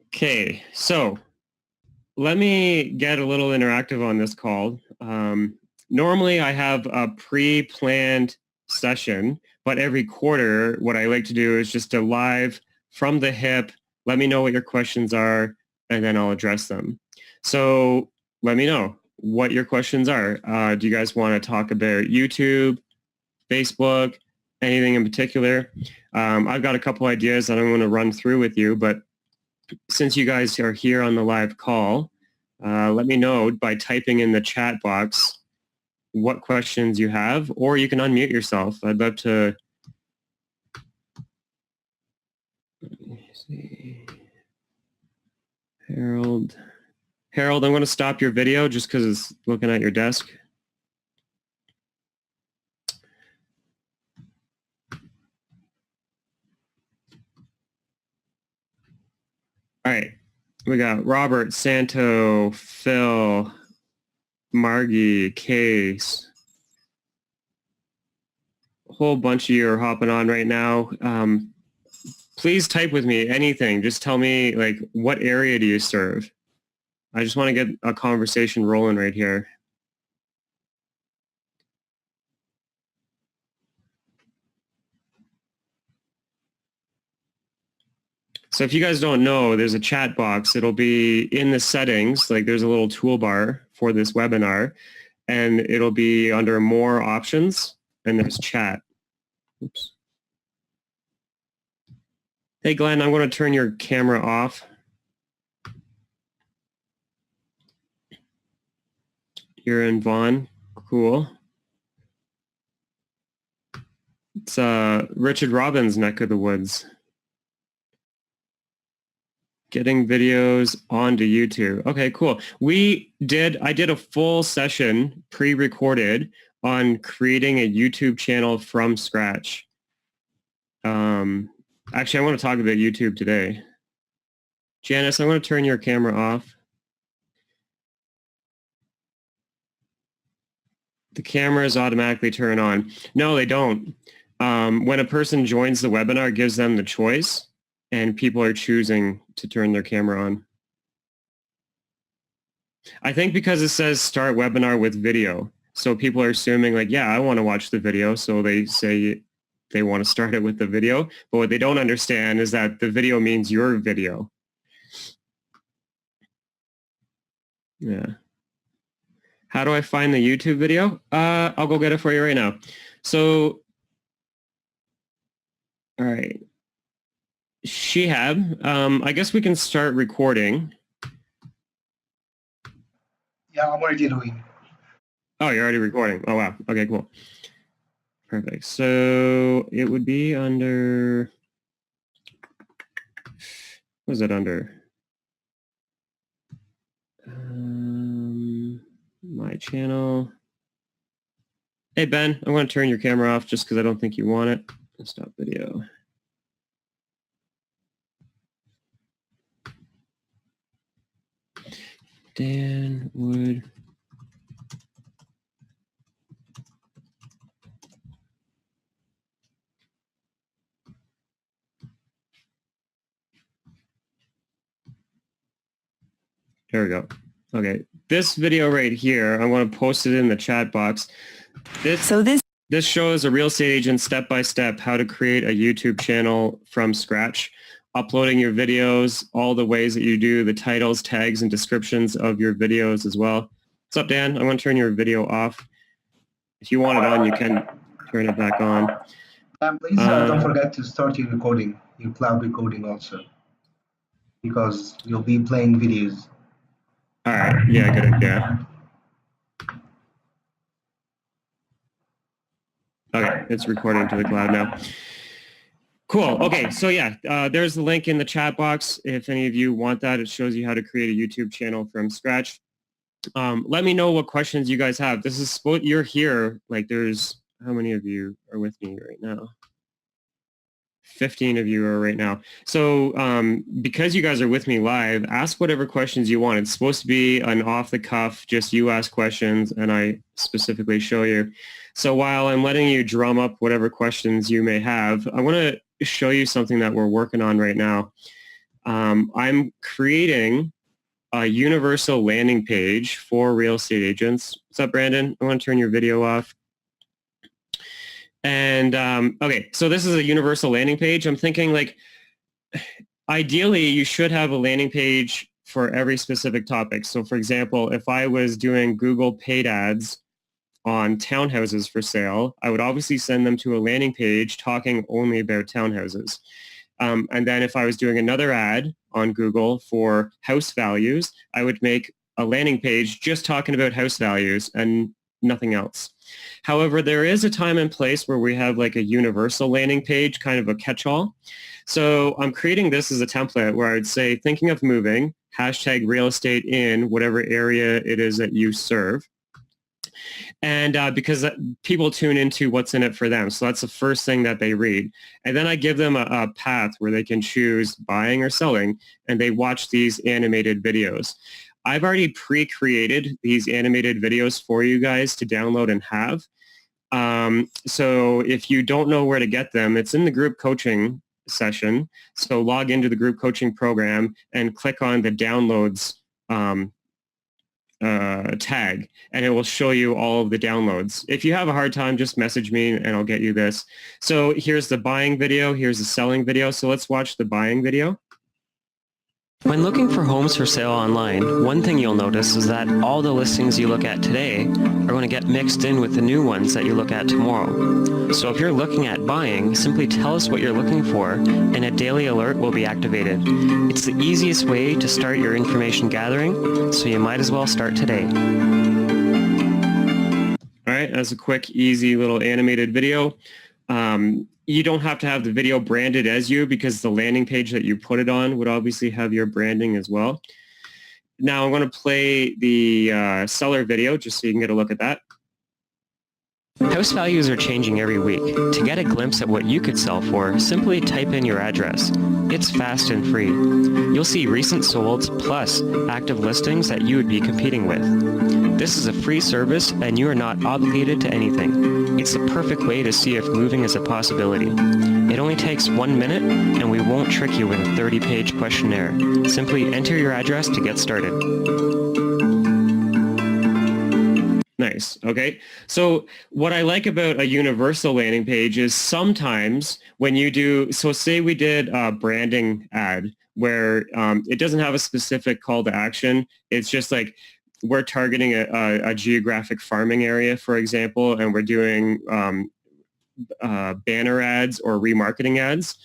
Okay, so let me get a little interactive on this call. Normally I have a pre-planned session, but every quarter what I like to do is just a live from the hip. Let me know what your questions are, and then I'll address them. So let me know what your questions are. Do you guys want to talk about YouTube, Facebook, anything in particular? I've got a couple ideas that I'm going to run through with you, but since you guys are here on the live call, let me know by typing in the chat box what questions you have, or you can unmute yourself. I'd love to. Let me see. Harold, I'm going to stop your video just because it's looking at your desk. All right, we got Robert, Santo, Phil, Margie, Case. A whole bunch of you are hopping on right now. Please type with me anything. Just tell me, like, what area do you serve? I just want to get a conversation rolling right here. So if you guys don't know, there's a chat box. It'll be in the settings, like there's a little toolbar for this webinar, and it'll be under more options, and there's chat. Oops. Hey, Glenn, I'm going to turn your camera off. You're in Vaughan. Cool. It's Richard Robbins' neck of the woods. Getting videos onto YouTube. Okay, cool. I did a full session pre-recorded on creating a YouTube channel from scratch. Actually, I want to talk about YouTube today. Janice, I want to turn your camera off. The cameras automatically turn on. No, they don't. When a person joins the webinar, it gives them the choice, and people are choosing to turn their camera on. I think because it says start webinar with video. So people are assuming like, yeah, I want to watch the video. So they say they want to start it with the video. But what they don't understand is that the video means your video. Yeah. How do I find the YouTube video? I'll go get it for you right now. So, all right. Shihab, I guess we can start recording. Yeah, I'm already doing. Oh, you're already recording. Oh, wow. Okay, cool. Perfect. So it would be under, what is it under? My channel. Hey, Ben, I'm going to turn your camera off just because I don't think you want it. Stop video. Dan Wood. There we go. Okay, this video right here, I'm going to post it in the chat box. This shows a real estate agent step-by-step how to create a YouTube channel from scratch, uploading your videos, all the ways that you do the titles, tags, and descriptions of your videos as well. What's up, Dan? I'm going to turn your video off. If you want it on, you can turn it back on. Please don't forget to start your recording, your cloud recording also, because you'll be playing videos. All right. Yeah, good idea. Okay, it's recording to the cloud now. Cool. Okay, so yeah, there's the link in the chat box. If any of you want that, it shows you how to create a YouTube channel from scratch. Let me know what questions you guys have. This is what you're here. Like, there's, how many of you are with me right now? 15 of you are right now. So because you guys are with me live, ask whatever questions you want. It's supposed to be an off-the-cuff, just you ask questions, and I specifically show you. So while I'm letting you drum up whatever questions you may have, I want to show you something that we're working on right now. I'm creating a universal landing page for real estate agents. What's up, Brandon? I want to turn your video off. And okay, so this is a universal landing page. I'm thinking like, ideally, you should have a landing page for every specific topic. So for example, if I was doing Google paid ads on townhouses for sale, I would obviously send them to a landing page talking only about townhouses. And then if I was doing another ad on Google for house values, I would make a landing page just talking about house values and nothing else. However, there is a time and place where we have like a universal landing page, kind of a catch-all. So I'm creating this as a template where I would say, thinking of moving, hashtag real estate in whatever area it is that you serve. And because people tune into what's in it for them. So that's the first thing that they read. And then I give them a path where they can choose buying or selling, and they watch these animated videos. I've already pre-created these animated videos for you guys to download and have. So if you don't know where to get them, it's in the group coaching session. So log into the group coaching program and click on the downloads tag, and it will show you all of the downloads. If you have a hard time, just message me and I'll get you this. So here's the buying video, here's the selling video. So let's watch the buying video. When looking for homes for sale online, one thing you'll notice is that all the listings you look at today are going to get mixed in with the new ones that you look at tomorrow. So if you're looking at buying, simply tell us what you're looking for and a daily alert will be activated. It's the easiest way to start your information gathering, so you might as well start today. All right, that's a quick, easy little animated video. You don't have to have the video branded as you, because the landing page that you put it on would obviously have your branding as well. Now I'm going to play the seller video just so you can get a look at that. House values are changing every week. To get a glimpse at what you could sell for, simply type in your address. It's fast and free. You'll see recent solds plus active listings that you would be competing with. This is a free service and you are not obligated to anything. It's the perfect way to see if moving is a possibility. It only takes 1 minute and we won't trick you with a 30-page questionnaire. Simply enter your address to get started. Nice. Okay. So what I like about a universal landing page is sometimes when you do, so say we did a branding ad where it doesn't have a specific call to action. It's just like we're targeting a geographic farming area, for example, and we're doing banner ads or remarketing ads.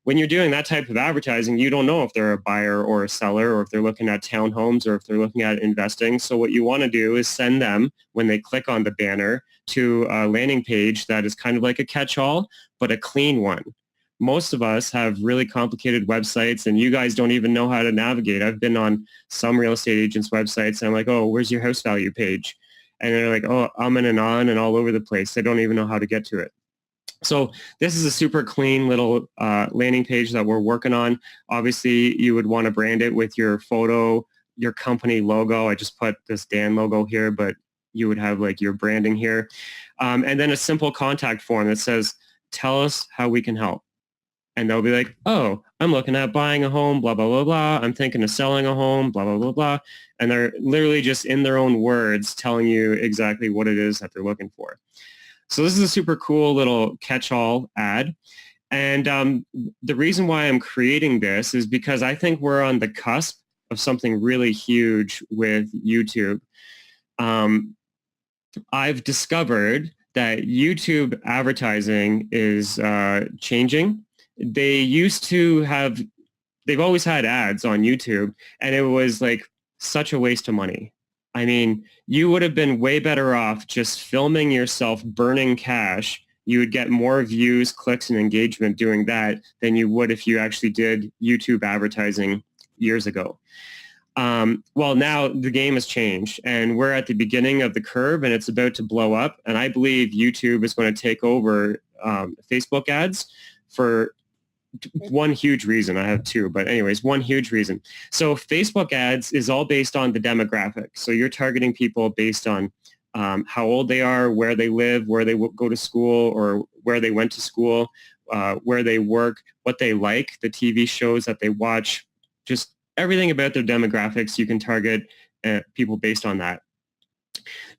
When you're doing that type of advertising, you don't know if they're a buyer or a seller, or if they're looking at townhomes, or if they're looking at investing. So what you want to do is send them, when they click on the banner, to a landing page that is kind of like a catch-all, but a clean one. Most of us have really complicated websites, and you guys don't even know how to navigate. I've been on some real estate agents' websites, and I'm like, oh, where's your house value page? And they're like, oh, I'm in and on and all over the place. They don't even know how to get to it. So this is a super clean little landing page that we're working on. Obviously, you would want to brand it with your photo, your company logo. I just put this Dan logo here, but you would have like your branding here. And then a simple contact form that says, tell us how we can help. And they'll be like, oh, I'm looking at buying a home, blah, blah, blah, blah. I'm thinking of selling a home, blah, blah, blah, blah. And they're literally just in their own words telling you exactly what it is that they're looking for. So this is a super cool little catch-all ad. And the reason why I'm creating this is because I think we're on the cusp of something really huge with YouTube. I've discovered that YouTube advertising is changing. They've always had ads on YouTube, and it was like such a waste of money. I mean, you would have been way better off just filming yourself burning cash. You would get more views, clicks, and engagement doing that than you would if you actually did YouTube advertising years ago. Well, now the game has changed, and we're at the beginning of the curve, and it's about to blow up. And I believe YouTube is going to take over Facebook ads for one huge reason. I have two, but anyways, one huge reason. So Facebook ads is all based on the demographic. So you're targeting people based on how old they are, where they live, where they go to school, or where they went to school, where they work, what they like, the TV shows that they watch, just everything about their demographics. You can target people based on that.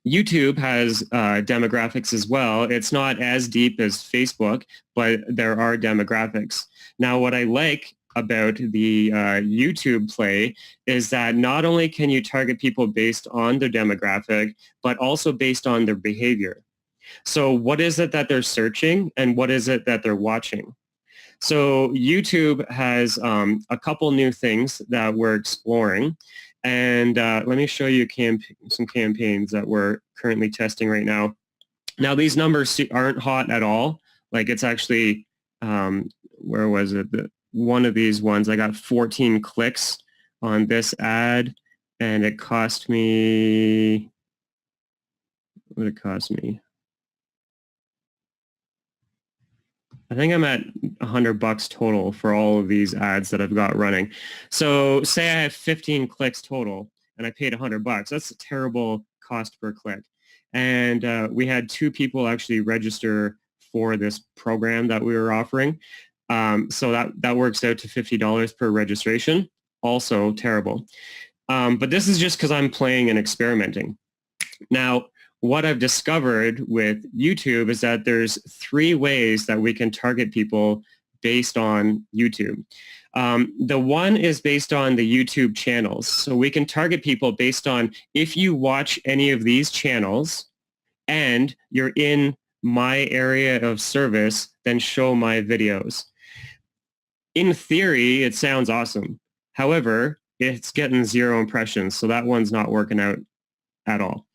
YouTube has demographics as well. It's not as deep as Facebook, but there are demographics. Now, what I like about the YouTube play is that not only can you target people based on their demographic, but also based on their behavior. So what is it that they're searching and what is it that they're watching? So YouTube has a couple new things that we're exploring. And let me show you some campaigns that we're currently testing right now. Now, these numbers aren't hot at all. Like it's actually, where was it? One of these ones, I got 14 clicks on this ad, and it cost me, what did it cost me? I think I'm at $100 total for all of these ads that I've got running. So say I have 15 clicks total and I paid $100. That's a terrible cost per click. And we had 2 people actually register for this program that we were offering. So that works out to $50 per registration. Also terrible. But this is just because I'm playing and experimenting. Now, what I've discovered with YouTube is that there's 3 ways that we can target people based on YouTube. The one is based on the YouTube channels. So we can target people based on if you watch any of these channels and you're in my area of service, then show my videos. In theory, it sounds awesome. However, it's getting 0 impressions, so that one's not working out at all.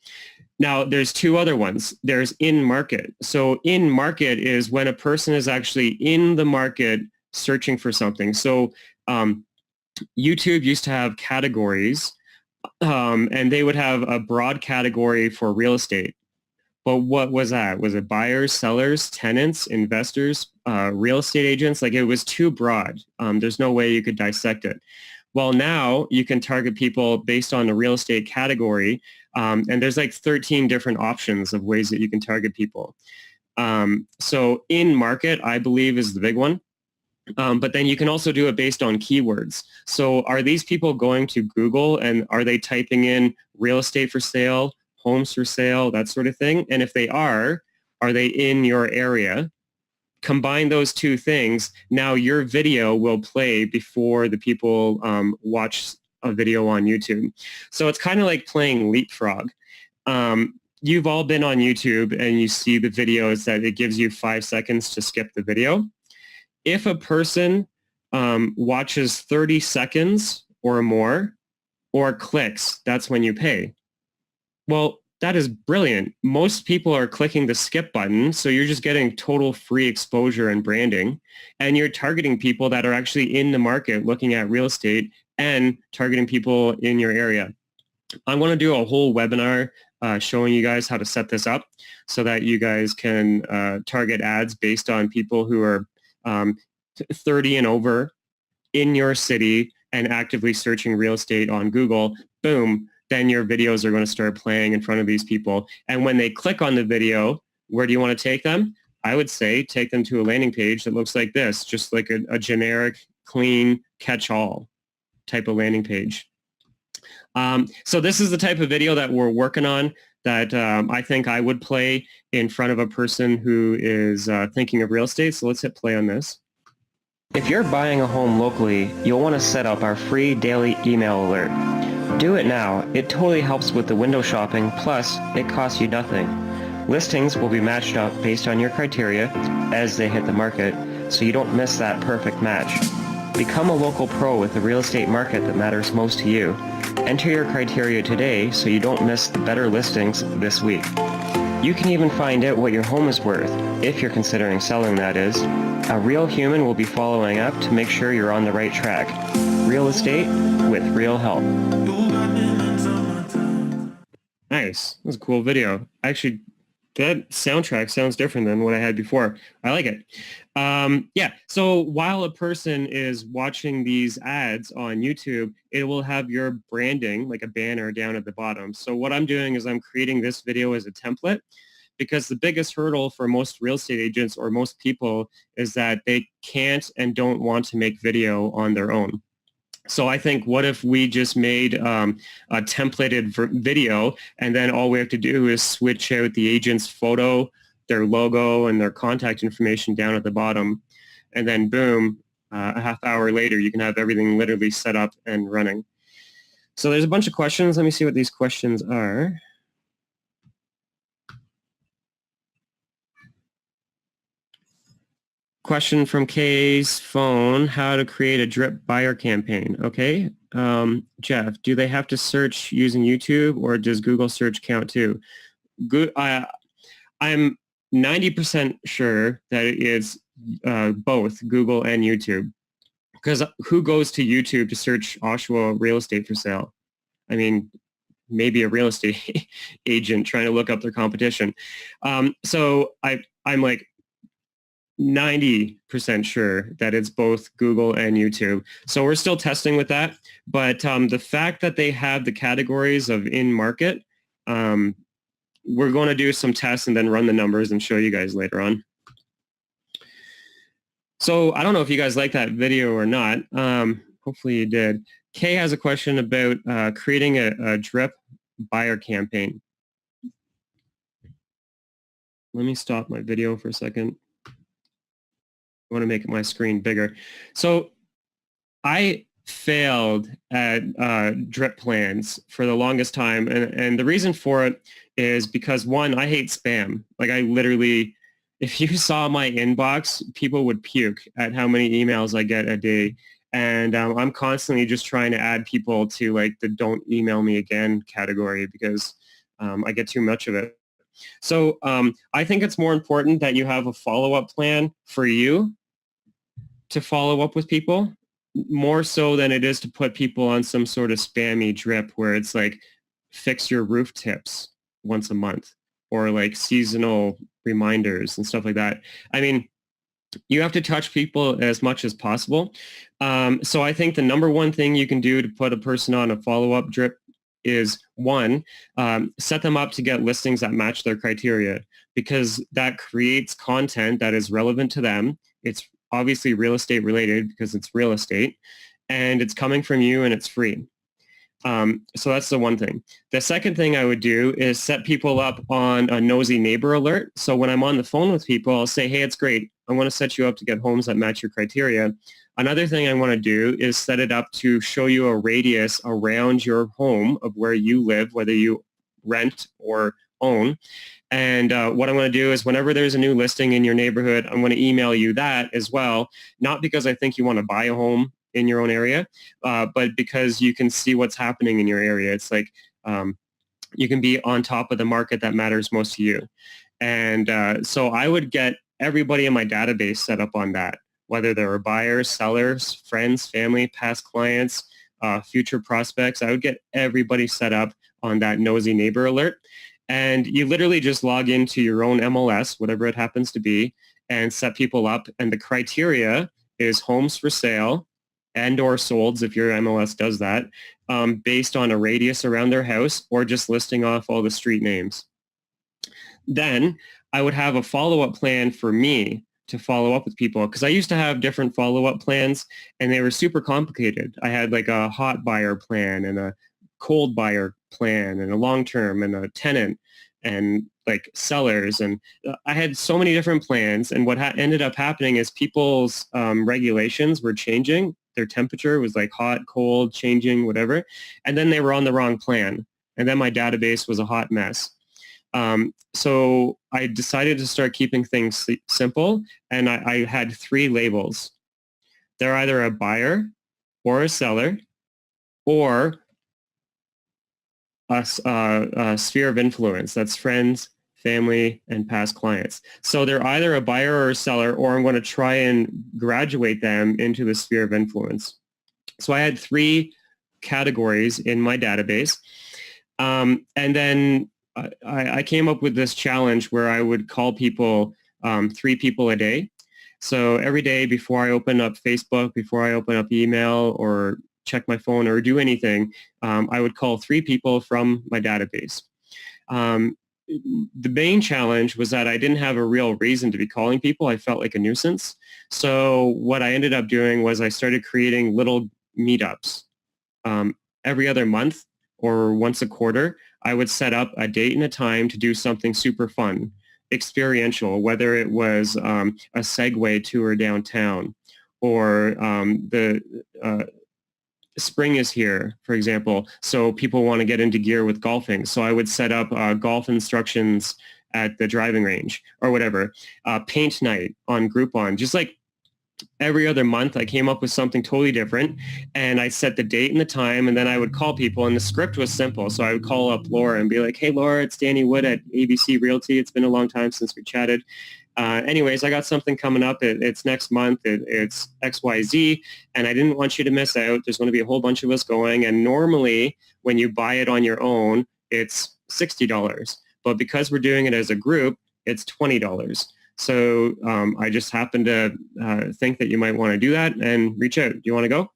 Now, there's 2 other ones. There's in-market. So in-market is when a person is actually in the market searching for something. So YouTube used to have categories, and they would have a broad category for real estate. But what was that? Was it buyers, sellers, tenants, investors, real estate agents? Like it was too broad. There's no way you could dissect it. Well, now you can target people based on the real estate category, and there's like 13 different options of ways that you can target people. So in market, I believe, is the big one. But then you can also do it based on keywords. So are these people going to Google and are they typing in real estate for sale, homes for sale, that sort of thing? And if they are they in your area? Combine those 2 things, now your video will play before the people watch a video on YouTube. So it's kind of like playing leapfrog. You've all been on YouTube and you see the videos that it gives you 5 seconds to skip the video. If a person watches 30 seconds or more or clicks, that's when you pay. Well, that is brilliant. Most people are clicking the skip button, so you're just getting total free exposure and branding, and you're targeting people that are actually in the market looking at real estate and targeting people in your area. I'm going to do a whole webinar showing you guys how to set this up so that you guys can target ads based on people who are 30 and over in your city and actively searching real estate on Google. Boom. Then your videos are going to start playing in front of these people. And when they click on the video, where do you want to take them? I would say take them to a landing page that looks like this, just like a generic, clean, catch-all type of landing page. So this is the type of video that we're working on that I think I would play in front of a person who is thinking of real estate. So let's hit play on this. If you're buying a home locally, you'll want to set up our free daily email alert. Do it now. It totally helps with the window shopping, plus it costs you nothing. Listings will be matched up based on your criteria as they hit the market, so you don't miss that perfect match. Become a local pro with the real estate market that matters most to you. Enter your criteria today so you don't miss the better listings this week. You can even find out what your home is worth, if you're considering selling, that is. A real human will be following up to make sure you're on the right track. Real estate with real help. Nice. That was a cool video. Actually, that soundtrack sounds different than what I had before. I like it. Yeah, so while a person is watching these ads on YouTube, it will have your branding, like a banner down at the bottom. So what I'm doing is I'm creating this video as a template, because the biggest hurdle for most real estate agents or most people is that they can't and don't want to make video on their own. So I think, what if we just made a templated video, and then all we have to do is switch out the agent's photo, their logo, and their contact information down at the bottom, and then boom, a half hour later, you can have everything literally set up and running. So there's a bunch of questions. Let me see what these questions are. Question from Kay's phone: how to create a drip buyer campaign. Okay, Jeff, do they have to search using YouTube, or does Google search count too? I'm 90% sure that it is both Google and YouTube, because who goes to YouTube to search Oshawa real estate for sale? I mean, maybe a real estate agent trying to look up their competition. So I'm like 90% sure that it's both Google and YouTube. So we're still testing with that. But the fact that they have the categories of in market, we're going to do some tests and then run the numbers and show you guys later on. So I don't know if you guys like that video or not. Hopefully you did. Kay has a question about creating a drip buyer campaign. Let me stop my video for a second. I want to make my screen bigger. So I failed at drip plans for the longest time. And the reason for it is because, one, I hate spam. Like, I literally, if you saw my inbox, people would puke at how many emails I get a day. And I'm constantly just trying to add people to like the don't email me again category, because I get too much of it. So I think it's more important that you have a follow-up plan for you to follow up with people, more so than it is to put people on some sort of spammy drip where it's like, fix your roof tips once a month, or like seasonal reminders and stuff like that. I mean, you have to touch people as much as possible. So I think the number one thing you can do to put a person on a follow-up drip is, one, set them up to get listings that match their criteria, because that creates content that is relevant to them. It's obviously real estate related because it's real estate, and it's coming from you, and it's free. So that's the one thing. The second thing I would do is set people up on a nosy neighbor alert. So when I'm on the phone with people, I'll say, hey, it's great. I want to set you up to get homes that match your criteria. Another thing I want to do is set it up to show you a radius around your home of where you live, whether you rent or own. And what I'm going to do is, whenever there's a new listing in your neighborhood, I'm going to email you that as well, not because I think you want to buy a home in your own area, but because you can see what's happening in your area. It's like you can be on top of the market that matters most to you. And so I would get everybody in my database set up on that, whether they were buyers, sellers, friends, family, past clients, future prospects. I would get everybody set up on that nosy neighbor alert. And you literally just log into your own MLS, whatever it happens to be, and set people up. And the criteria is homes for sale and or solds, if your MLS does that, based on a radius around their house, or just listing off all the street names. Then I would have a follow-up plan for me to follow up with people, because I used to have different follow-up plans, and they were super complicated. I had like a hot buyer plan and a cold buyer plan and a long-term and a tenant and like sellers. And I had so many different plans. And what ended up happening is people's regulations were changing. Their temperature was like hot, cold, changing, whatever. And then they were on the wrong plan. And then my database was a hot mess. So I decided to start keeping things simple. And I had 3 labels. They're either a buyer or a seller, or a sphere of influence. That's friends, family, and past clients. So they're either a buyer or a seller, or I'm going to try and graduate them into the sphere of influence. So I had 3 categories in my database. And then I came up with this challenge where I would call people, 3 people a day. So every day before I open up Facebook, before I open up email or check my phone or do anything, I would call 3 people from my database. The main challenge was that I didn't have a real reason to be calling people. I felt like a nuisance. So what I ended up doing was I started creating little meetups. Every other month or once a quarter, I would set up a date and a time to do something super fun, experiential, whether it was a Segway tour downtown or the spring is here, for example, so people want to get into gear with golfing. So I would set up golf instructions at the driving range or whatever. Paint night on Groupon, just like every other month I came up with something totally different, and I set the date and the time, and then I would call people, and the script was simple. So I would call up Laura and be like, hey, Laura, it's Danny Wood at ABC Realty. It's been a long time since we chatted. Anyways, I got something coming up. It's next month. It's XYZ, and I didn't want you to miss out. There's going to be a whole bunch of us going, and normally when you buy it on your own, it's $60. But because we're doing it as a group, it's $20. So I just happened to think that you might want to do that and reach out. Do you want to go?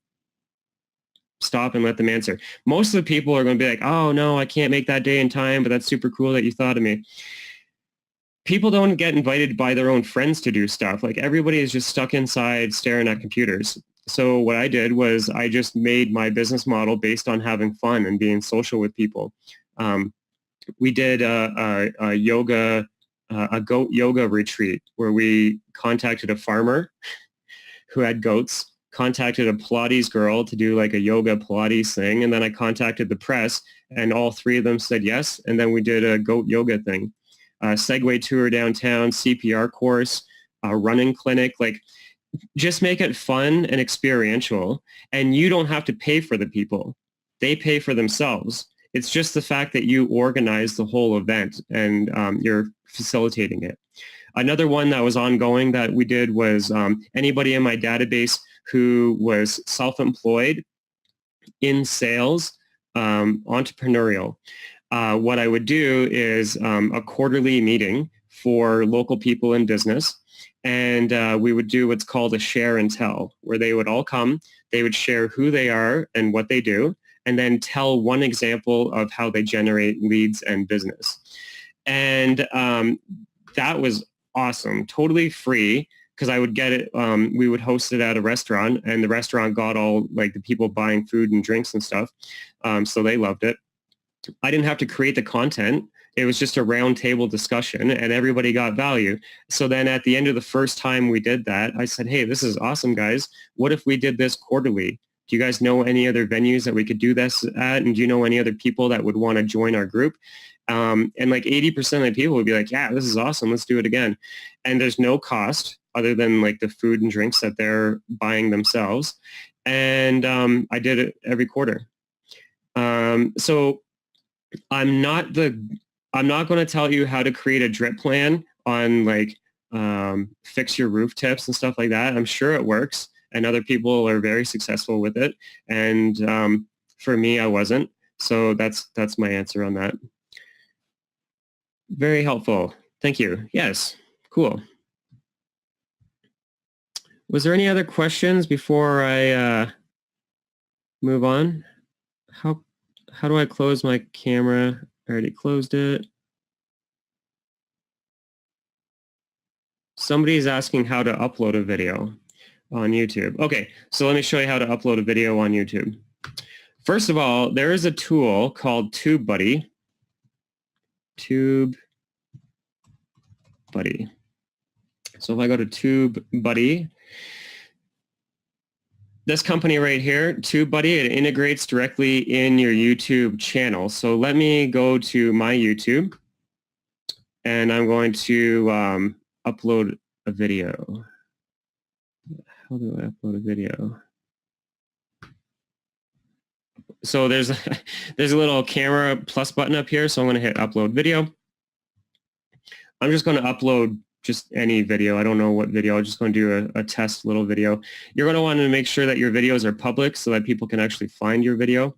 Stop and let them answer. Most of the people are going to be like, oh, no, I can't make that day and time, but that's super cool that you thought of me. People don't get invited by their own friends to do stuff. Like everybody is just stuck inside staring at computers. So what I did was I just made my business model based on having fun and being social with people. We did a goat yoga retreat where we contacted a farmer who had goats, contacted a Pilates girl to do like a yoga Pilates thing, and then I contacted the press, and all three of them said yes, and then we did a goat yoga thing. Segway tour downtown, CPR course, running clinic, like just make it fun and experiential, and you don't have to pay for the people. They pay for themselves. It's just the fact that you organize the whole event and you're facilitating it. Another one that was ongoing that we did was anybody in my database who was self-employed in sales, entrepreneurial. What I would do is a quarterly meeting for local people in business, and we would do what's called a share and tell, where they would all come, they would share who they are and what they do, and then tell one example of how they generate leads and business. And that was awesome, totally free, because I would get it, we would host it at a restaurant, and the restaurant got all like the people buying food and drinks and stuff, so they loved it. I didn't have to create the content. It was just a round table discussion, and everybody got value. So then at the end of the first time we did that, I said, hey, this is awesome, guys. What if we did this quarterly? Do you guys know any other venues that we could do this at? And do you know any other people that would want to join our group? And like 80% of the people would be like, yeah, this is awesome. Let's do it again. And there's no cost other than like the food and drinks that they're buying themselves. And I did it every quarter. So I'm not going to tell you how to create a drip plan on like fix your roof tips and stuff like that. I'm sure it works, and other people are very successful with it. And for me, I wasn't. So that's my answer on that. Very helpful. Thank you. Yes. Cool. Was there any other questions before I move on? How do I close my camera? I already closed it. Somebody's asking how to upload a video on YouTube. Okay, so let me show you how to upload a video on YouTube. First of all, there is a tool called TubeBuddy. TubeBuddy. So if I go to TubeBuddy, this company right here, TubeBuddy, it integrates directly in your YouTube channel. So let me go to my YouTube, and I'm going to upload a video. How do I upload a video? So there's a little camera plus button up here, so I'm going to hit upload video. I'm just going to upload just any video. I don't know what video. I'm just going to do a test little video. You're going to want to make sure that your videos are public so that people can actually find your video.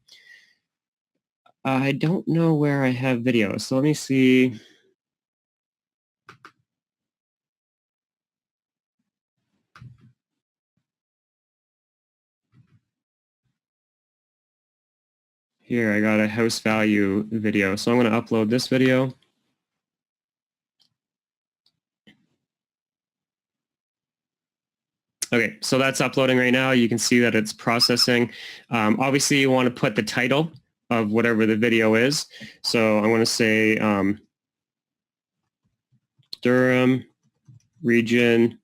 I don't know where I have videos, so let me see. Here, I got a house value video, so I'm going to upload this video. Okay, so that's uploading right now. You can see that it's processing. Obviously, you want to put the title of whatever the video is. So I want to say Durham region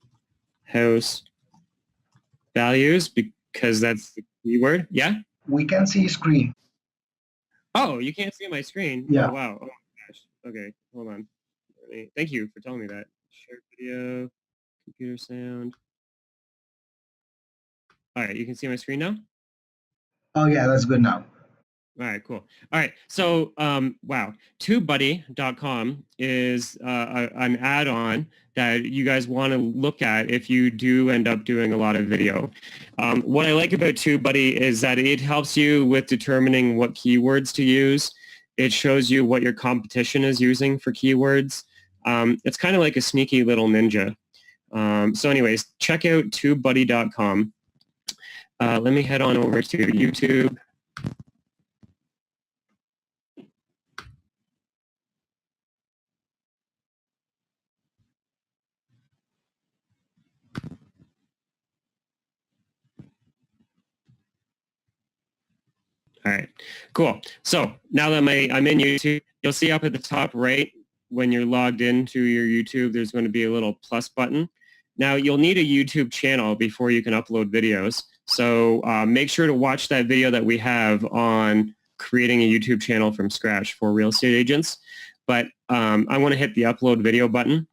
house values, because that's the keyword. Yeah? We can see screen. Oh, you can't see my screen? Yeah. Oh, wow. Oh, my gosh. Okay, hold on. Thank you for telling me that. Share video, computer sound. All right, you can see my screen now? Oh yeah, that's good now. All right, cool. All right, so wow, TubeBuddy.com is an add-on that you guys want to look at if you do end up doing a lot of video. What I like about TubeBuddy is that it helps you with determining what keywords to use. It shows you what your competition is using for keywords. It's kind of like a sneaky little ninja. So anyways, check out TubeBuddy.com. Let me head on over to YouTube. All right, cool. So now that I'm in YouTube, you'll see up at the top right when you're logged into your YouTube, there's going to be a little plus button. Now you'll need a YouTube channel before you can upload videos. So make sure to watch that video that we have on creating a YouTube channel from scratch for real estate agents. But I want to hit the upload video button.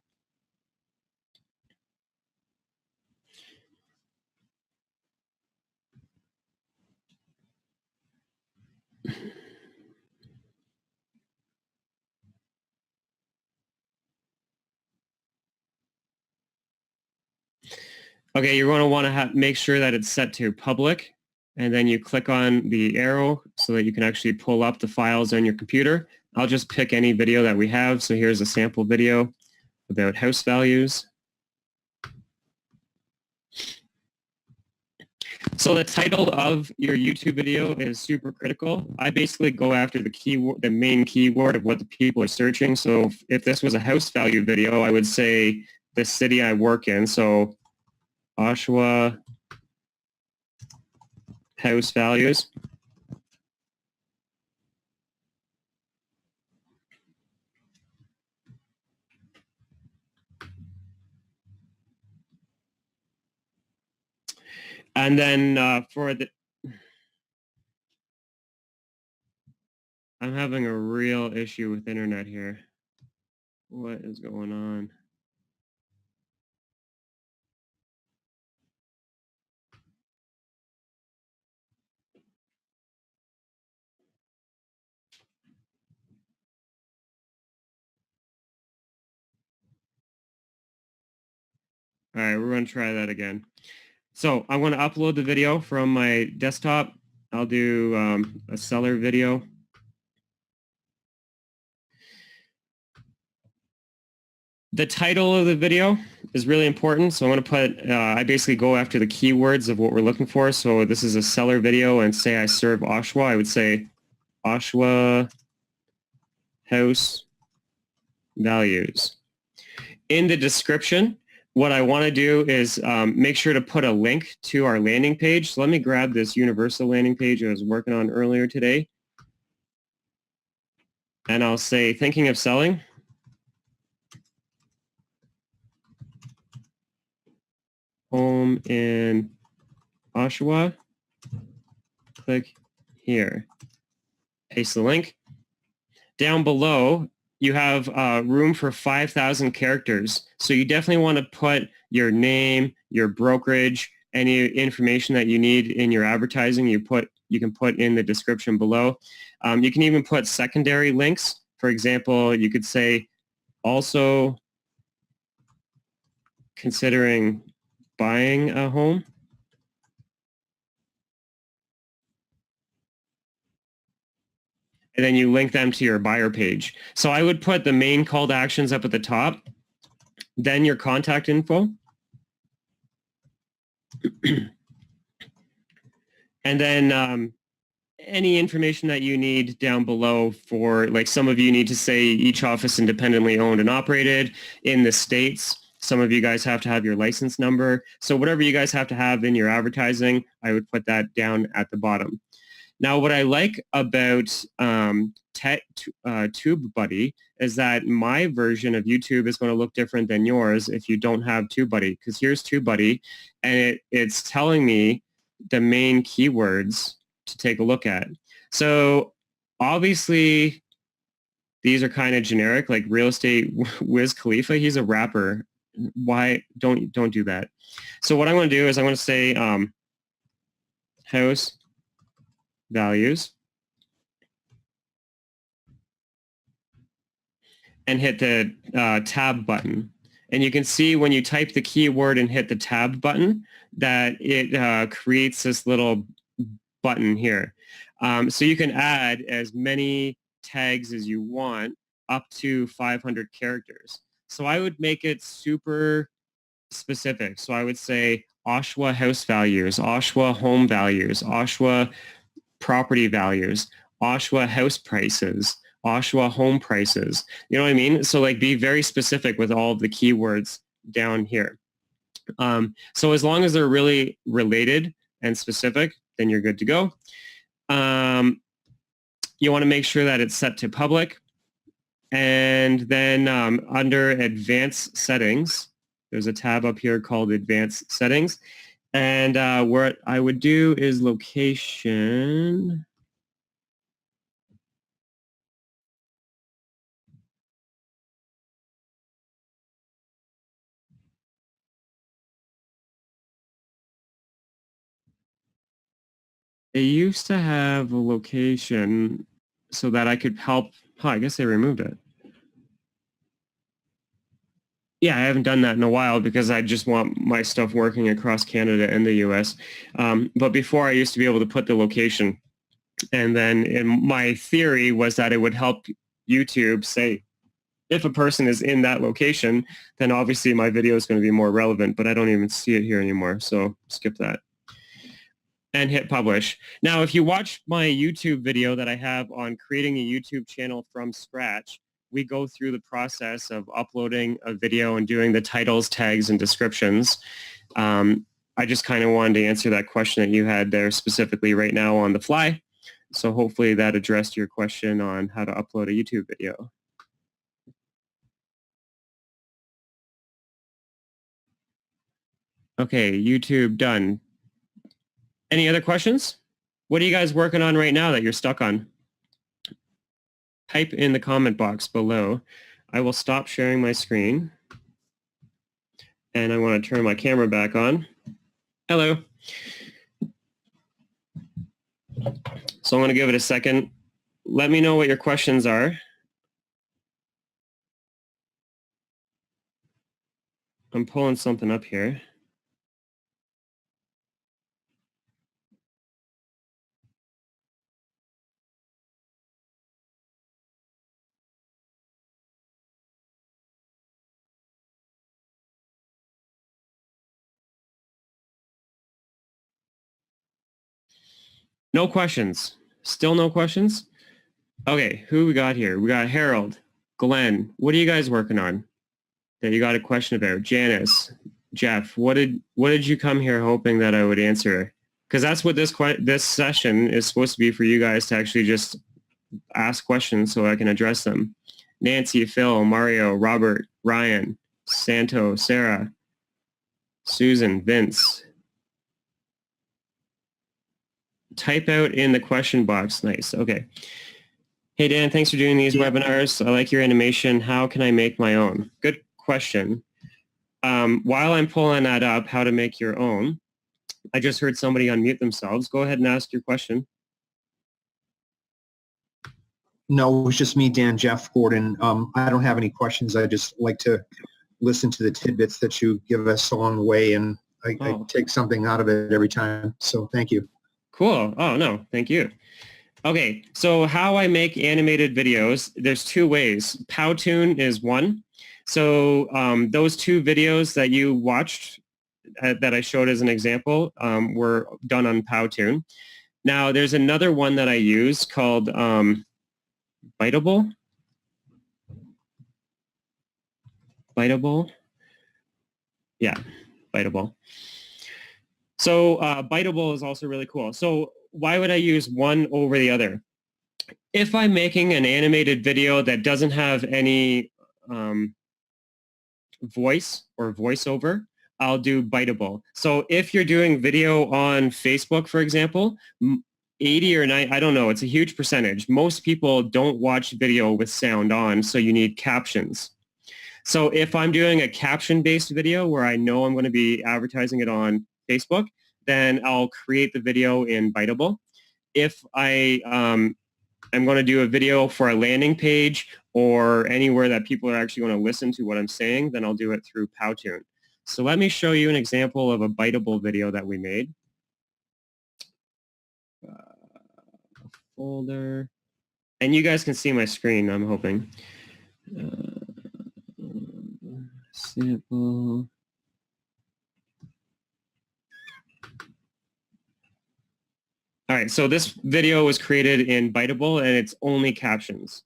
Okay, you're going to want to make sure that it's set to public, and then you click on the arrow so that you can actually pull up the files on your computer. I'll just pick any video that we have. So here's a sample video about house values. So the title of your YouTube video is super critical. I basically go after the keyword, the main keyword of what the people are searching. So if this was a house value video, I would say the city I work in. So Oshawa house values. And then for the, I'm having a real issue with internet here. What is going on? All right, we're going to try that again. So I'm going to upload the video from my desktop. I'll do a seller video. The title of the video is really important. So I'm going to put, I basically go after the keywords of what we're looking for. So this is a seller video, and say I serve Oshawa. I would say Oshawa house values. In the description, what I want to do is make sure to put a link to our landing page. So let me grab this universal landing page I was working on earlier today. And I'll say, thinking of selling. Home in Oshawa. Click here. Paste the link. Down below, you have room for 5,000 characters. So you definitely want to put your name, your brokerage, any information that you need in your advertising, you can put in the description below. You can even put secondary links. For example, you could say, also considering buying a home. And then you link them to your buyer page. So I would put the main call to actions up at the top, then your contact info. And then any information that you need down below for, like, some of you need to say each office independently owned and operated in the States. Some of you guys have to have your license number. So whatever you guys have to have in your advertising, I would put that down at the bottom. Now, what I like about TubeBuddy is that my version of YouTube is going to look different than yours if you don't have TubeBuddy, because here's TubeBuddy, and it's telling me the main keywords to take a look at. So obviously, these are kind of generic, like real estate Wiz Khalifa. He's a rapper. Why don't do that? So what I'm going to do is I'm going to say house values and hit the tab button. And you can see when you type the keyword and hit the tab button that it creates this little button here. So you can add as many tags as you want, up to 500 characters. So I would make it super specific. So I would say Oshawa house values, Oshawa home values, Oshawa property values, Oshawa house prices, Oshawa home prices. You know what I mean? So like be very specific with all of the keywords down here. So as long as they're really related and specific, then you're good to go. You want to make sure that it's set to public. And then under advanced settings, there's a tab up here called advanced settings. And what I would do is location. They used to have a location so that I could help. I guess they removed it. Yeah, I haven't done that in a while because I just want my stuff working across Canada and the US. But before I used to be able to put the location. And then my theory was that it would help YouTube say, if a person is in that location, then obviously my video is going to be more relevant, but I don't even see it here anymore. So skip that. And hit publish. Now, if you watch my YouTube video that I have on creating a YouTube channel from scratch, we go through the process of uploading a video and doing the titles, tags, and descriptions. I just kind of wanted to answer that question that you had there specifically right now on the fly. So hopefully that addressed your question on how to upload a YouTube video. Okay, YouTube done. Any other questions? What are you guys working on right now that you're stuck on? Type in the comment box below. I will stop sharing my screen. And I want to turn my camera back on. Hello. So I'm going to give it a second. Let me know what your questions are. I'm pulling something up here. No questions. Still no questions? Okay, who we got here? We got Harold, Glenn. What are you guys working on that you got a question about? Janice, Jeff, what did you come here hoping that I would answer? Because that's what this session is supposed to be, for you guys to actually just ask questions so I can address them. Nancy, Phil, Mario, Robert, Ryan, Santo, Sarah, Susan, Vince. Type out in the question box. Nice. Okay. Hey, Dan, thanks for doing these webinars. I like your animation. How can I make my own? Good question. While I'm pulling that up, how to make your own, I just heard somebody unmute themselves. Go ahead and ask your question. No, it was just me, Dan, Jeff Gordon. I don't have any questions. I just like to listen to the tidbits that you give us along the way, and I take something out of it every time. So thank you. Cool. Oh, no, thank you. Okay, so how I make animated videos, there's two ways. Powtoon is one. So those two videos that you watched that I showed as an example were done on Powtoon. Now, there's another one that I use called Biteable. Yeah, Biteable. So Biteable is also really cool. So why would I use one over the other? If I'm making an animated video that doesn't have any voice or voiceover, I'll do Biteable. So if you're doing video on Facebook, for example, 80 or 90, I don't know, it's a huge percentage. Most people don't watch video with sound on, so you need captions. So if I'm doing a caption-based video where I know I'm going to be advertising it on Facebook, then I'll create the video in Biteable. If I am going to do a video for a landing page or anywhere that people are actually going to listen to what I'm saying, then I'll do it through Powtoon. So let me show you an example of a Biteable video that we made. Folder. And you guys can see my screen, I'm hoping. Sample. All right, so this video was created in Biteable and it's only captions.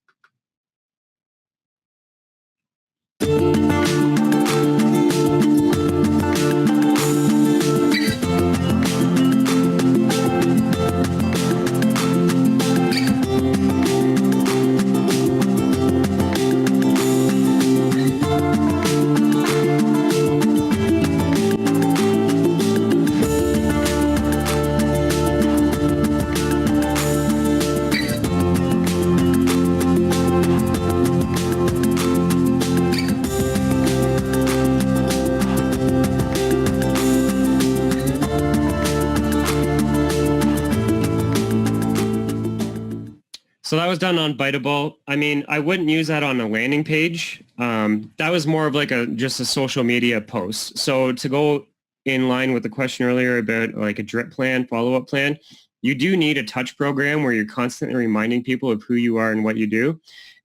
So that was done on Biteable. I mean, I wouldn't use that on a landing page. That was more of like just a social media post. So to go in line with the question earlier about like a drip plan, follow-up plan, you do need a touch program where you're constantly reminding people of who you are and what you do.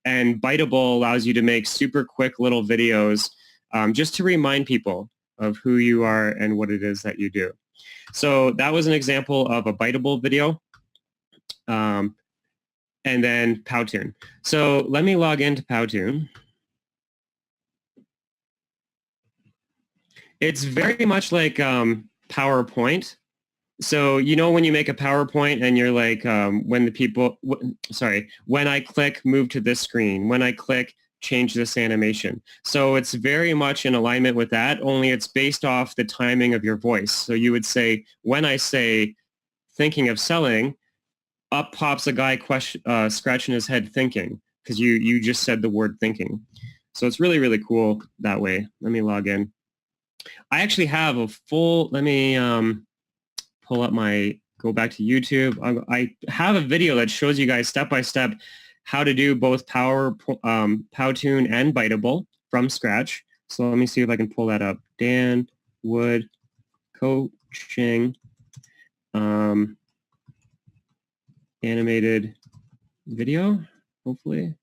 And Biteable allows you to make super quick little videos just to remind people of who you are and what it is that you do. So that was an example of a Biteable video. And then Powtoon. So let me log into Powtoon. It's very much like PowerPoint. So you know when you make a PowerPoint and you're like, when I click move to this screen, when I click change this animation. So it's very much in alignment with that, only it's based off the timing of your voice. So you would say, when I say thinking of selling, up pops a guy scratching his head thinking, because you just said the word thinking. So it's really, really cool that way. Let me log in. I actually have a full, let me pull up go back to YouTube. I have a video that shows you guys step-by-step how to do both Powtoon and Biteable from scratch. So let me see if I can pull that up. Dan Wood coaching. Animated video, hopefully.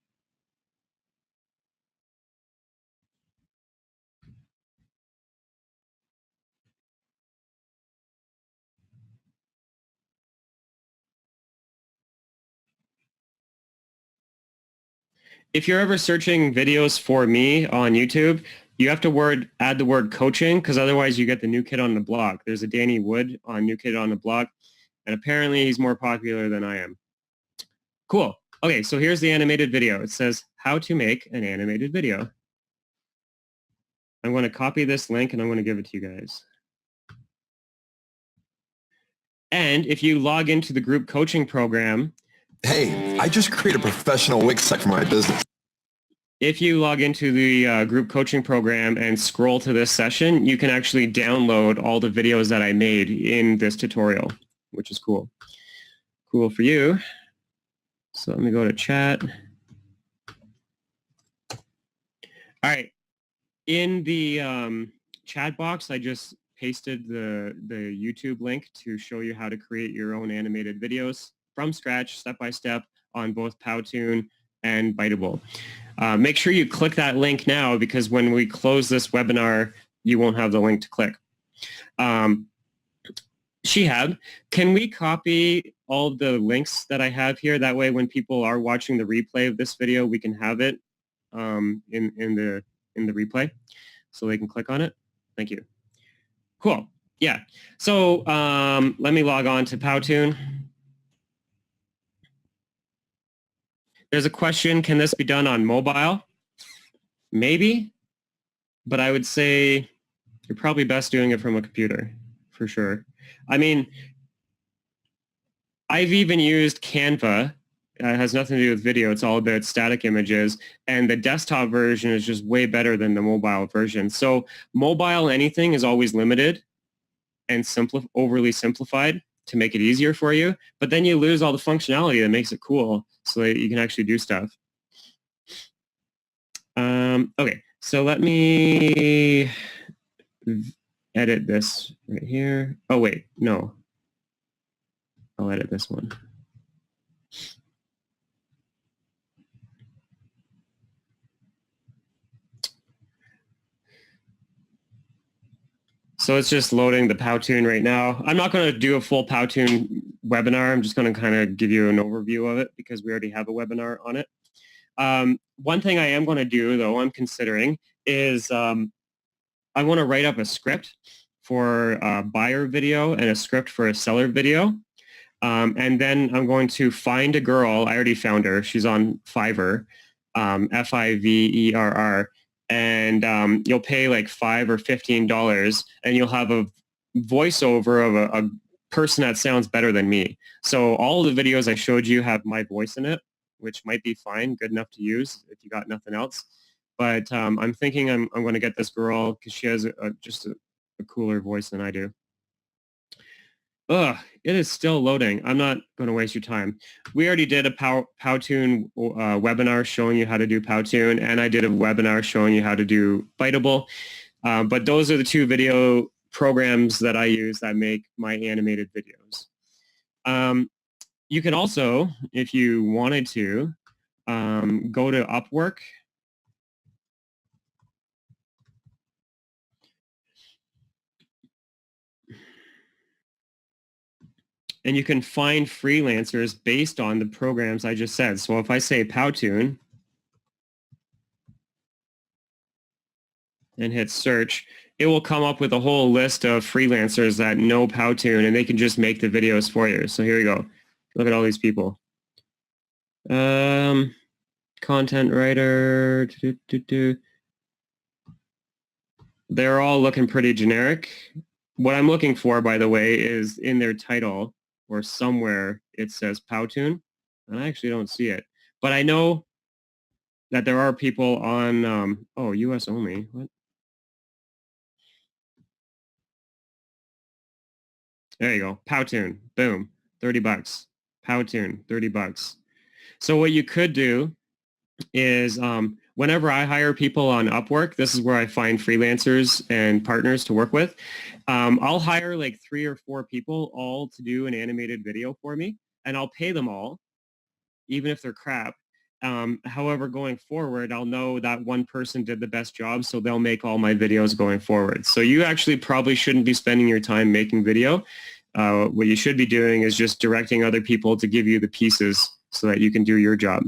If you're ever searching videos for me on YouTube, you have to add the word coaching, because otherwise you get the New Kid on the Block. There's a Danny Wood on New Kid on the Block, and apparently he's more popular than I am. Cool. Okay, so here's the animated video. It says how to make an animated video. I'm going to copy this link and I'm going to give it to you guys. And if you log into the group coaching program, hey, I just created a professional Wix site for my business. If you log into the group coaching program and scroll to this session, you can actually download all the videos that I made in this tutorial, which is cool. Cool for you. So let me go to chat. All right. In the chat box, I just pasted the YouTube link to show you how to create your own animated videos from scratch, step-by-step, on both Powtoon and Biteable. Make sure you click that link now, because when we close this webinar, you won't have the link to click. Shihab, can we copy all of the links that I have here? That way when people are watching the replay of this video, we can have it in the replay so they can click on it. Thank you. Cool. Yeah. So let me log on to Powtoon. There's a question, can this be done on mobile? Maybe, but I would say you're probably best doing it from a computer, for sure. I mean, I've even used Canva. It has nothing to do with video. It's all about static images. And the desktop version is just way better than the mobile version. So mobile anything is always limited and overly simplified to make it easier for you. But then you lose all the functionality that makes it cool so that you can actually do stuff. Okay, so let me edit this right here. Oh, wait, no. I'll edit this one. So it's just loading the Powtoon right now. I'm not going to do a full Powtoon webinar. I'm just going to kind of give you an overview of it because we already have a webinar on it. One thing I am going to do, though, I'm considering, is I want to write up a script for a buyer video and a script for a seller video. And then I'm going to find a girl. I already found her. She's on Fiverr, Fiverr. And you'll pay like $5 or $15 and you'll have a voiceover of a person that sounds better than me. So all the videos I showed you have my voice in it, which might be fine, good enough to use if you got nothing else. But I'm thinking I'm going to get this girl because she has just a cooler voice than I do. Ugh, it is still loading. I'm not going to waste your time. We already did a Powtoon webinar showing you how to do Powtoon, and I did a webinar showing you how to do Biteable. But those are the two video programs that I use that make my animated videos. You can also, if you wanted to, go to Upwork. And you can find freelancers based on the programs I just said. So if I say Powtoon and hit search, it will come up with a whole list of freelancers that know Powtoon and they can just make the videos for you. So here you go. Look at all these people. Content writer. They're all looking pretty generic. What I'm looking for, by the way, is in their title or somewhere it says Powtoon, and I actually don't see it. But I know that there are people on, oh, US only. What? There you go. Powtoon. Boom. $30. Powtoon. $30. So what you could do is whenever I hire people on Upwork, this is where I find freelancers and partners to work with. I'll hire like 3 or 4 people all to do an animated video for me, and I'll pay them all, even if they're crap. However, going forward, I'll know that one person did the best job, so they'll make all my videos going forward. So you actually probably shouldn't be spending your time making video. What you should be doing is just directing other people to give you the pieces so that you can do your job.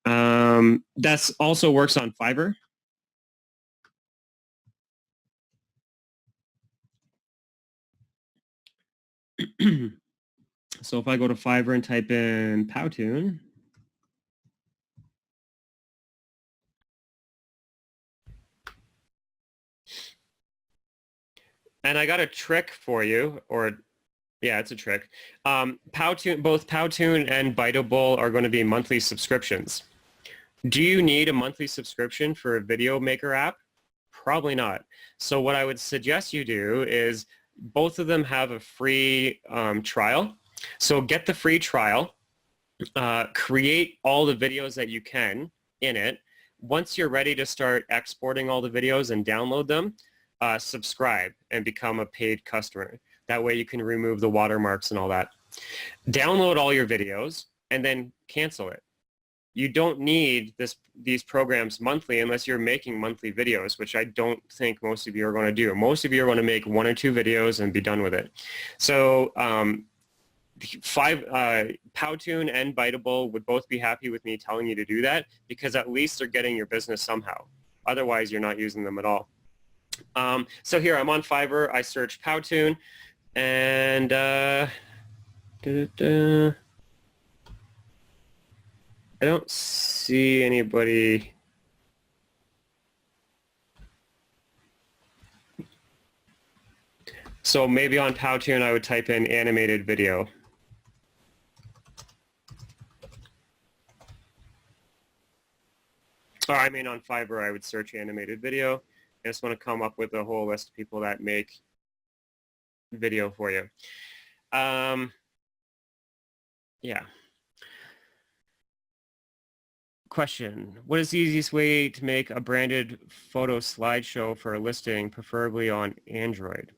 That also works on Fiverr. So if I go to Fiverr and type in Powtoon, and I got a trick for you, or yeah, it's a trick. Powtoon, both Powtoon and Biteable are going to be monthly subscriptions. Do you need a monthly subscription for a video maker app? Probably not. So what I would suggest you do is both of them have a free trial. So get the free trial, create all the videos that you can in it. Once you're ready to start exporting all the videos and download them, subscribe and become a paid customer. That way you can remove the watermarks and all that. Download all your videos and then cancel it. You don't need these programs monthly unless you're making monthly videos, which I don't think most of you are going to do. Most of you are going to make 1 or 2 videos and be done with it. So Powtoon and Biteable would both be happy with me telling you to do that because at least they're getting your business somehow. Otherwise, you're not using them at all. So here I'm on Fiverr. I search Powtoon, and I don't see anybody. So maybe on Powtoon I would type in animated video. Or I mean on Fiverr I would search animated video. I just want to come up with a whole list of people that make video for you. Yeah. Question, what is the easiest way to make a branded photo slideshow for a listing, preferably on Android?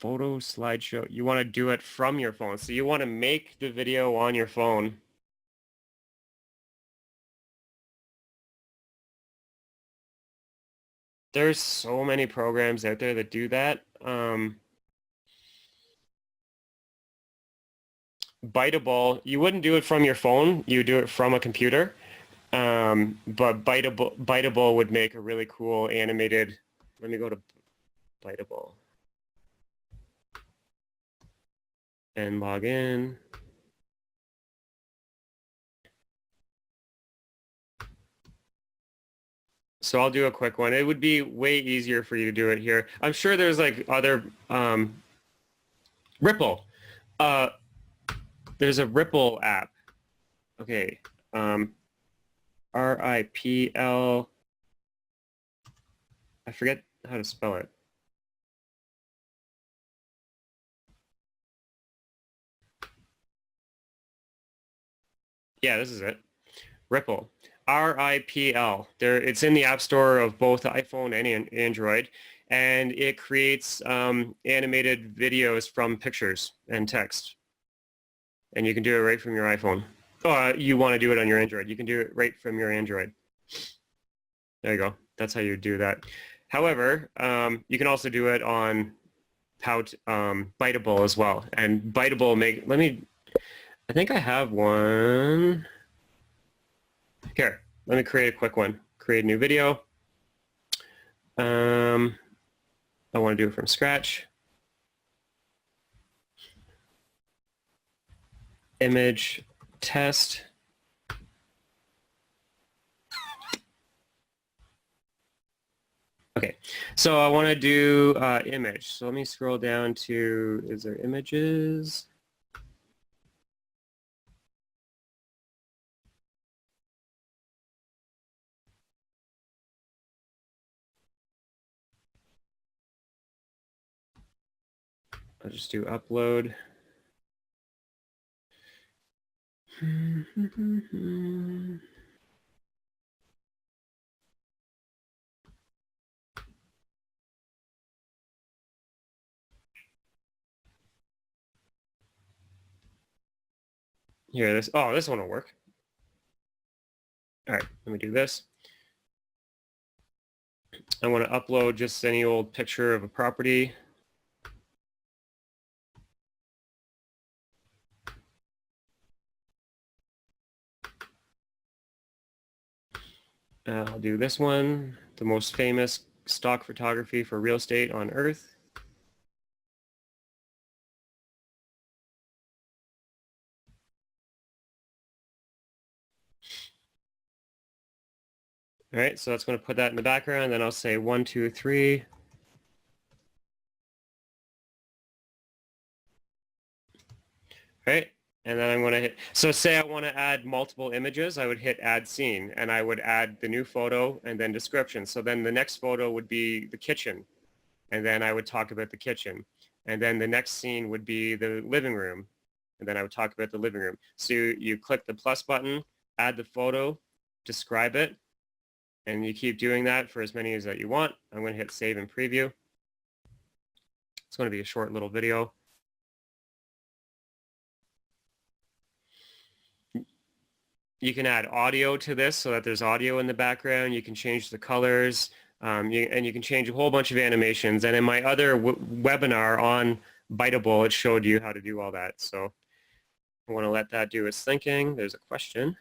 Photo slideshow, you want to do it from your phone. So you want to make the video on your phone. There's so many programs out there that do that. Biteable, you wouldn't do it from your phone, you do it from a computer. But Biteable would make a really cool animated, let me go to Biteable and log in. So I'll do a quick one. It would be way easier for you to do it here. I'm sure there's like other, Ripple. There's a Ripple app. Okay. R-I-P-L. I forget how to spell it. Yeah, this is it. Ripple. R-I-P-L. It's in the App Store of both iPhone and Android, and it creates animated videos from pictures and text. And you can do it right from your iPhone. You want to do it on your Android. You can do it right from your Android. There you go. That's how you do that. However, you can also do it on Biteable as well. And Biteable I think I have one. Here, let me create a quick one. Create a new video. I want to do it from scratch. Image test. Okay, so I want to do image. So let me scroll down to, is there images? I'll just do upload. Here, this one will work. All right, let me do this. I want to upload just any old picture of a property. I'll do this one, the most famous stock photography for real estate on Earth. All right, so that's going to put that in the background. Then I'll say 1, 2, 3. All right, and then I'm going to hit, so say I want to add multiple images, I would hit add scene, and I would add the new photo and then description. So then the next photo would be the kitchen, and then I would talk about the kitchen. And then the next scene would be the living room, and then I would talk about the living room. So you click the plus button, add the photo, describe it, and you keep doing that for as many as that you want. I'm going to hit save and preview. It's going to be a short little video. You can add audio to this so that there's audio in the background. You can change the colors, and you can change a whole bunch of animations. And in my other webinar on Biteable, it showed you how to do all that. So I want to let that do its thinking. There's a question.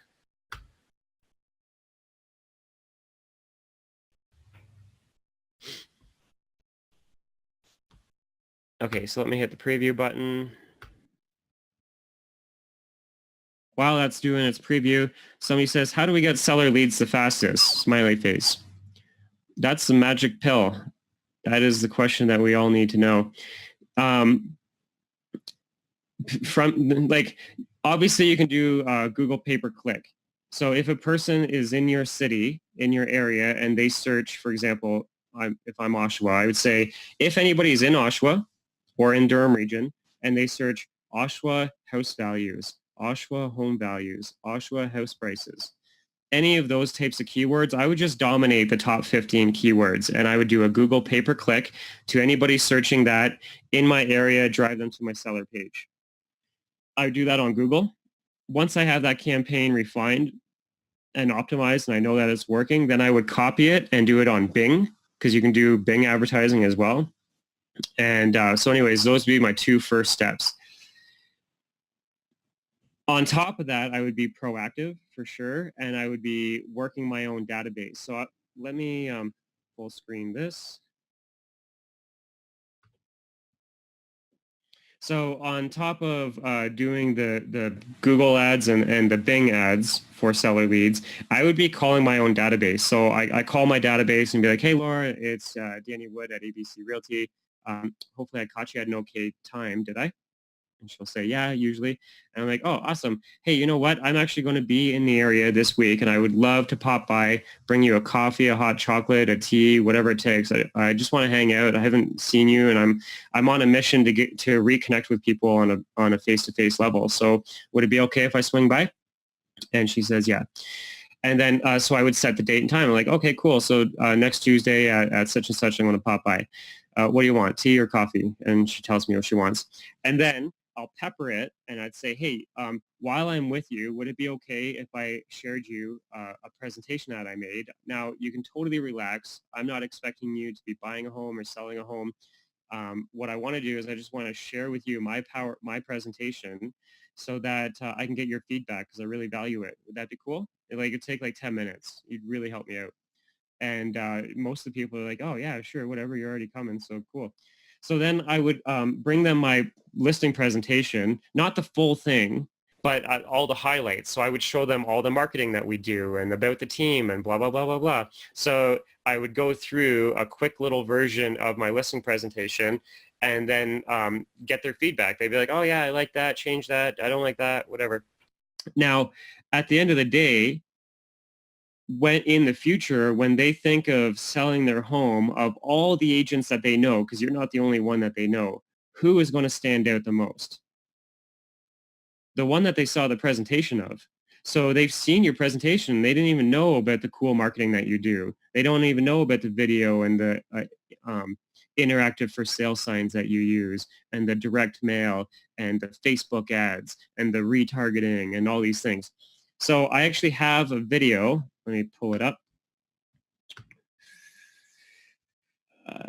Okay, so let me hit the preview button. While that's doing its preview, somebody says, how do we get seller leads the fastest? Smiley face. That's the magic pill. That is the question that we all need to know. From like, obviously you can do Google pay-per-click. So if a person is in your city, in your area, and they search, for example, if I'm Oshawa, I would say, if anybody's in Oshawa or in Durham region, and they search Oshawa house values, Oshawa home values, Oshawa house prices, any of those types of keywords, I would just dominate the top 15 keywords, and I would do a Google pay-per-click to anybody searching that in my area, drive them to my seller page. I would do that on Google. Once I have that campaign refined and optimized and I know that it's working, then I would copy it and do it on Bing, because you can do Bing advertising as well. And so anyways, those would be my two first steps. On top of that, I would be proactive for sure, and I would be working my own database. So let me full screen this. So on top of doing the Google ads and the Bing ads for seller leads, I would be calling my own database. So I call my database and be like, hey, Laura, it's Danny Wood at ABC Realty. Hopefully I caught you at an okay time, did I? And she'll say, yeah, usually. And I'm like, oh, awesome. Hey, you know what? I'm actually going to be in the area this week, and I would love to pop by, bring you a coffee, a hot chocolate, a tea, whatever it takes. I just want to hang out. I haven't seen you, and I'm on a mission to get to reconnect with people on a face-to-face level. So would it be okay if I swing by? And she says, yeah. And then so I would set the date and time. I'm like, okay, cool. So next Tuesday at such and such, I'm going to pop by. What do you want, tea or coffee? And she tells me what she wants. And then I'll pepper it, and I'd say, hey, while I'm with you, would it be okay if I shared you a presentation that I made? Now, you can totally relax. I'm not expecting you to be buying a home or selling a home. What I want to do is I just want to share with you my presentation so that I can get your feedback, because I really value it. Would that be cool? It'd take like 10 minutes. You'd really help me out. And most of the people are like, oh, yeah, sure, whatever, you're already coming, so cool. So then I would bring them my listing presentation, not the full thing, but all the highlights. So I would show them all the marketing that we do and about the team and blah, blah, blah, blah, blah. So I would go through a quick little version of my listing presentation and then get their feedback. They'd be like, oh, yeah, I like that, change that, I don't like that, whatever. Now, at the end of the day, when in the future, when they think of selling their home, of all the agents that they know, because you're not the only one that they know, who is going to stand out the most? The one that they saw the presentation of. So they've seen your presentation. They didn't even know about the cool marketing that you do. They don't even know about the video and the interactive for sale signs that you use, and the direct mail and the Facebook ads and the retargeting and all these things. So I actually have a video. Let me pull it up.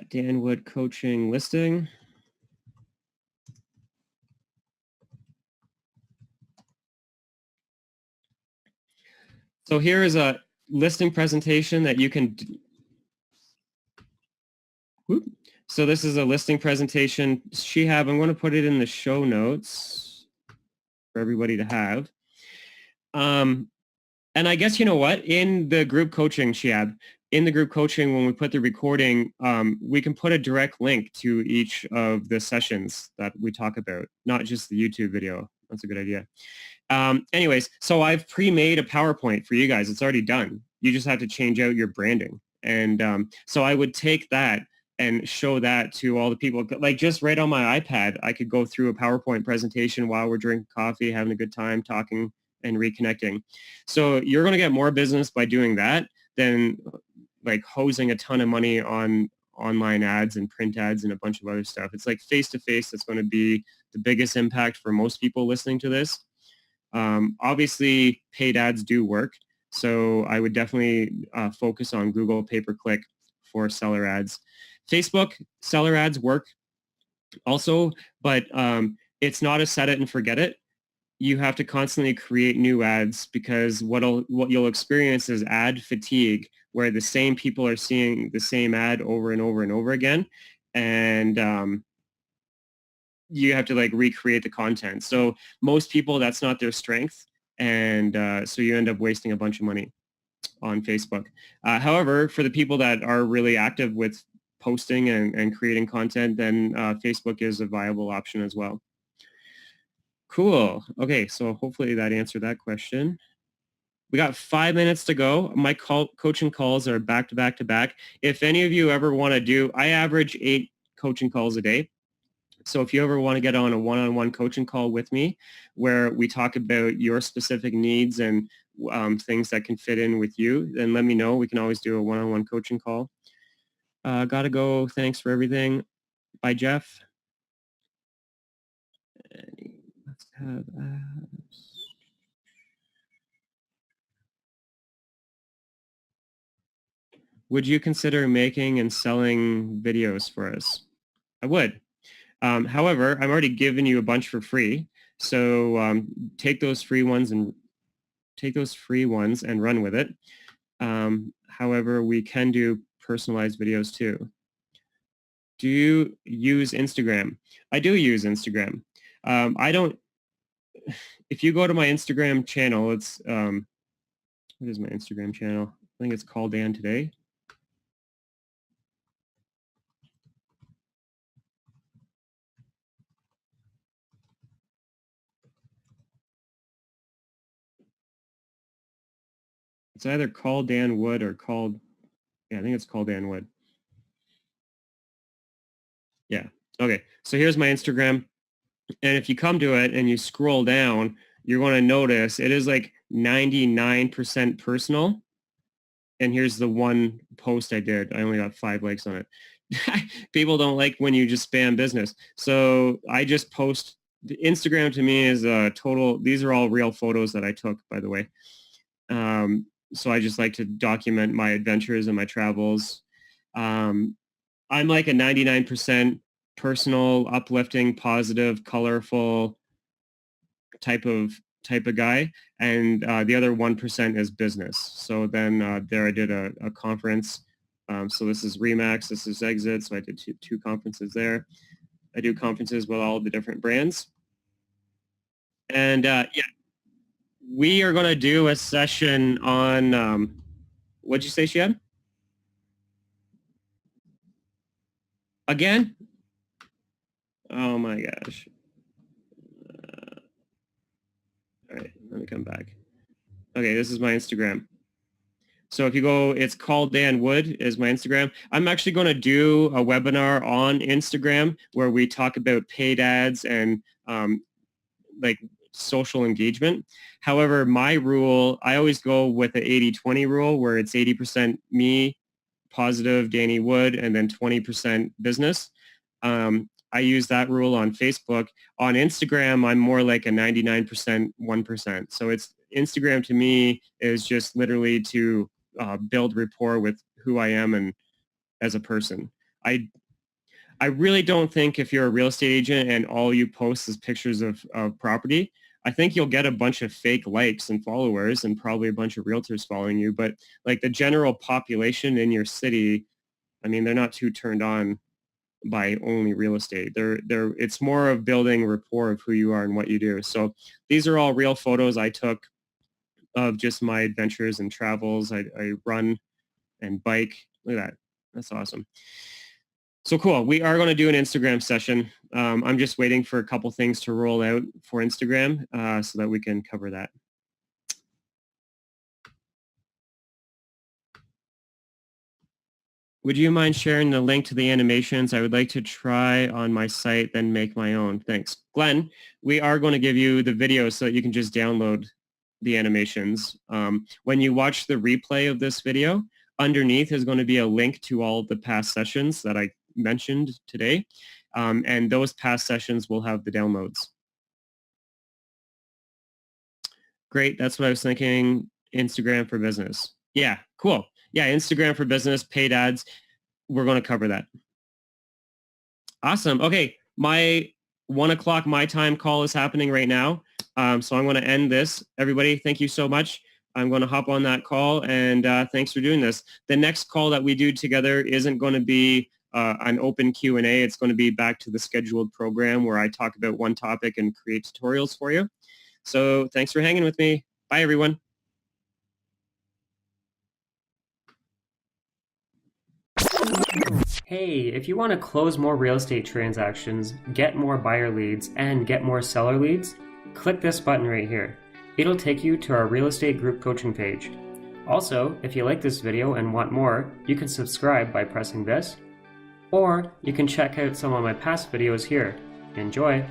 Dan Wood coaching listing. So here is a listing presentation that you can. Whoop. So this is a listing presentation I'm going to put it in the show notes for everybody to have. And I guess, you know what, in the group coaching, Shiab, in the group coaching, when we put the recording, we can put a direct link to each of the sessions that we talk about, not just the YouTube video. That's a good idea. Anyways, so I've pre-made a PowerPoint for you guys. It's already done. You just have to change out your branding. And so I would take that and show that to all the people, like just right on my iPad. I could go through a PowerPoint presentation while we're drinking coffee, having a good time, talking and reconnecting. So you're going to get more business by doing that than like hosing a ton of money on online ads and print ads and a bunch of other stuff. It's like face-to-face that's going to be the biggest impact for most people listening to this. Obviously, paid ads do work. So I would definitely focus on Google pay-per-click for seller ads. Facebook seller ads work also, but it's not a set it and forget it. You have to constantly create new ads, because what you'll experience is ad fatigue, where the same people are seeing the same ad over and over and over again. And you have to like recreate the content. So most people, that's not their strength. And so you end up wasting a bunch of money on Facebook. However, for the people that are really active with posting and creating content, then Facebook is a viable option as well. Cool. Okay, so hopefully that answered that question. We got 5 minutes to go. My coaching calls are back to back to back. If any of you ever want to do, I average 8 coaching calls a day. So if you ever want to get on a one-on-one coaching call with me where we talk about your specific needs and things that can fit in with you, then let me know. We can always do a one-on-one coaching call. Gotta go. Thanks for everything. Bye, Jeff. Let's have Would you consider making and selling videos for us? I would. However, I'm already giving you a bunch for free. So take those free ones and run with it. However, we can do personalized videos too. Do you use Instagram? I do use Instagram. I don't, if you go to my Instagram channel, it's, what is my Instagram channel? I think it's called Dan Today. It's either called Dan Wood or called, yeah, I think it's called Dan Wood. Yeah. Okay. So here's my Instagram. And if you come to it and you scroll down, you're going to notice it is like 99% personal. And here's the one post I did. I only got 5 likes on it. People don't like when you just spam business. So I just post. Instagram to me is a total, these are all real photos that I took, by the way. So I just like to document my adventures and my travels. I'm like a 99% personal, uplifting, positive, colorful type of guy, and the other 1% is business. So then there I did a conference. So this is Remax, this is Exit. So I did two conferences there. I do conferences with all the different brands. And yeah, we are going to do a session on, what'd you say, Shiad? Again? Oh my gosh. All right, let me come back. Okay, this is my Instagram. So if you go, it's called Dan Wood is my Instagram. I'm actually going to do a webinar on Instagram where we talk about paid ads and like social engagement. However, my rule, I always go with the 80-20 rule where it's 80% me, positive Danny Wood, and then 20% business. I use that rule on Facebook. On Instagram, I'm more like a 99%, 1%. So it's Instagram to me is just literally to build rapport with who I am and as a person. I really don't think if you're a real estate agent and all you post is pictures of property, I think you'll get a bunch of fake likes and followers and probably a bunch of realtors following you. But like the general population in your city, I mean, they're not too turned on by only real estate. It's more of building rapport of who you are and what you do. So these are all real photos I took of just my adventures and travels. I run and bike. Look at that. That's awesome. So cool. We are going to do an Instagram session. I'm just waiting for a couple things to roll out for Instagram so that we can cover that. Would you mind sharing the link to the animations? I would like to try on my site, then make my own. Thanks. Glenn, we are going to give you the video so that you can just download the animations. When you watch the replay of this video, underneath is going to be a link to all the past sessions that I mentioned today. And those past sessions will have the downloads. Great. That's what I was thinking. Instagram for business. Yeah, cool. Yeah, Instagram for business, paid ads. We're going to cover that. Awesome. Okay, my 1 o'clock my time call is happening right now. So I'm going to end this. Everybody, thank you so much. I'm going to hop on that call, and thanks for doing this. The next call that we do together isn't going to be an open Q&A. It's going to be back to the scheduled program where I talk about one topic and create tutorials for you. So thanks for hanging with me. Bye, everyone. Hey, if you want to close more real estate transactions, get more buyer leads, and get more seller leads, click this button right here. It'll take you to our real estate group coaching page. Also, if you like this video and want more, you can subscribe by pressing this, or you can check out some of my past videos here. Enjoy!